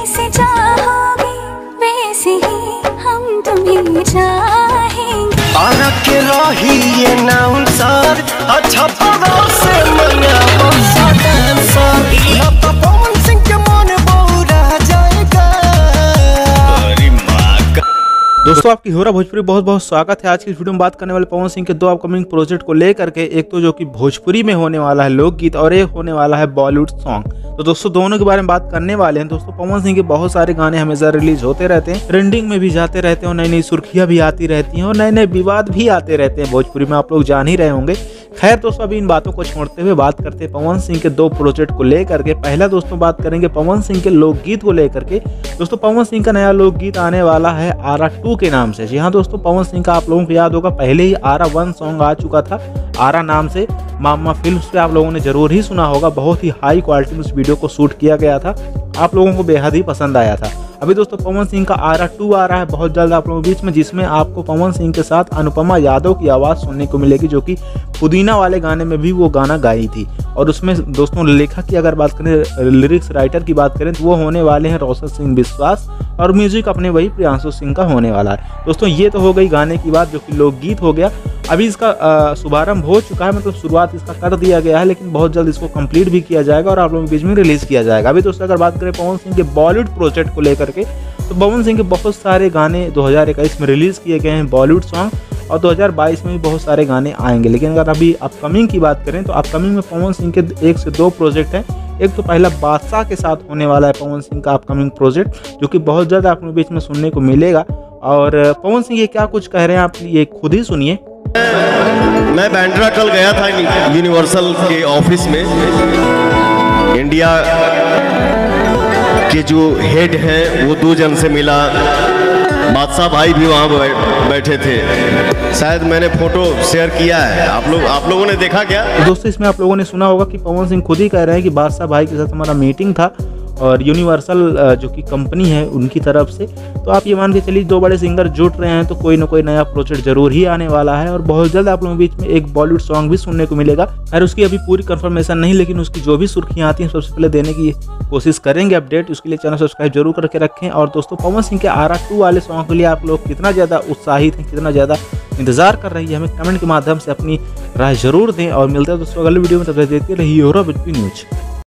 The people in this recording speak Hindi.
जैसे चाहोगे वैसे ही हम तुम्हें चाहेंगे। आरा के रही ये नाउंसर अच्छा पड़ा से मना बंसा डांसर ना तो पवन सिंह के मन बहुरा जाएगा। अरे माँ का दोस्तों, आपकी होरा भोजपुरी बहुत बहुत स्वागत है। आज की इस वीडियो में बात करने वाले पवन सिंह के दो अपकमिंग प्रोजेक्ट को लेकर के, एक तो जो कि भोजपुरी में होने वाला है लोकगीत और एक होने वाला है बॉलीवुड सॉन्ग। तो दोस्तों दोनों के बारे में बात करने वाले हैं। दोस्तों पवन सिंह के बहुत सारे गाने हमेशा रिलीज होते रहते हैं, ट्रेंडिंग में भी जाते रहते हैं और नई नई सुर्खियां भी आती रहती हैं और नए नए विवाद भी आते रहते हैं भोजपुरी में, आप लोग जान ही रहे होंगे। खैर दोस्तों, अभी इन बातों को छोड़ते हुए बात करते हैं पवन सिंह के दो प्रोजेक्ट को लेकर के। पहला दोस्तों बात करेंगे पवन सिंह के लोकगीत को लेकर के। दोस्तों पवन सिंह का नया लोकगीत आने वाला है आरा 2 के नाम से। जी हाँ दोस्तों, पवन सिंह का आप लोगों को याद होगा पहले ही आरा 1 सॉन्ग आ चुका था आरा नाम से। मामा फिल्म्स पे आप लोगों ने जरूर ही सुना होगा, बहुत ही हाई क्वालिटी में उस वीडियो को शूट किया गया था, आप लोगों को बेहद ही पसंद आया था। अभी दोस्तों पवन सिंह का आरा 2 आ रहा है बहुत जल्द आप लोगों के बीच में, जिसमें आपको पवन सिंह के साथ अनुपमा यादव की आवाज़ सुनने को मिलेगी, जो कि पुदीना वाले गाने में भी वो गाना गाई थी। और उसमें दोस्तों लेखक की अगर बात करें, लिरिक्स राइटर की बात करें, तो वो होने वाले हैं रोशन सिंह विश्वास और म्यूजिक अपने वही प्रियांशु सिंह का होने वाला है। दोस्तों ये तो हो गई गाने की बात, जो कि लोकगीत हो गया। अभी इसका शुभारंभ हो चुका है, मतलब शुरुआत इसका कर दिया गया है, लेकिन बहुत जल्द इसको कंप्लीट भी किया जाएगा और आप लोगों के बीच में रिलीज किया जाएगा। अभी दोस्तों अगर बात करें पवन सिंह के बॉलीवुड प्रोजेक्ट को लेकर के, तो पवन सिंह के बहुत सारे गाने 2021 में रिलीज किए गए हैं बॉलीवुड सॉन्ग, और 2022 में भी बहुत सारे गाने आएंगे। लेकिन अगर अभी अपकमिंग की बात करें, तो अपकमिंग में पवन सिंह के 1 से 2 प्रोजेक्ट हैं। एक तो पहला बादशाह के साथ होने वाला है पवन सिंह का अपकमिंग प्रोजेक्ट, जो कि बहुत ज़्यादा आप लोगों के बीच में सुनने को मिलेगा। और पवन सिंह ये क्या कुछ कह रहे हैं आप ये खुद ही सुनिए। मैं बैंड्रा कल गया था यूनिवर्सल के ऑफिस में। इंडिया के जो हेड हैं वो 2 जन से मिला, बादशाह भाई भी वहाँ बैठे थे। शायद मैंने फोटो शेयर किया है, आप लोगों ने देखा क्या? दोस्तों इसमें आप लोगों ने सुना होगा कि पवन सिंह खुद ही कह रहे हैं कि बादशाह भाई के साथ हमारा मीटिंग था और यूनिवर्सल जो कि कंपनी है उनकी तरफ से। तो आप ये मान के चलिए 2 बड़े सिंगर जुट रहे हैं, तो कोई ना कोई नया प्रोजेक्ट जरूर ही आने वाला है और बहुत जल्द आप लोगों के बीच में एक बॉलीवुड सॉन्ग भी सुनने को मिलेगा। और उसकी अभी पूरी कंफर्मेशन नहीं, लेकिन उसकी जो भी सुर्खियां आती हैं सबसे पहले देने की कोशिश करेंगे अपडेट। उसके लिए चैनल सब्सक्राइब जरूर करके रखें। और दोस्तों पवन सिंह के आरा 2 वाले सॉन्ग के लिए आप लोग कितना ज़्यादा उत्साहित हैं, कितना ज़्यादा इंतजार कर रही है, हमें कमेंट के माध्यम से अपनी राय जरूर दें। और मिलते हैं दोस्तों अगले वीडियो में, तब तक देखते रहिए होरा भोजपुरी न्यूज।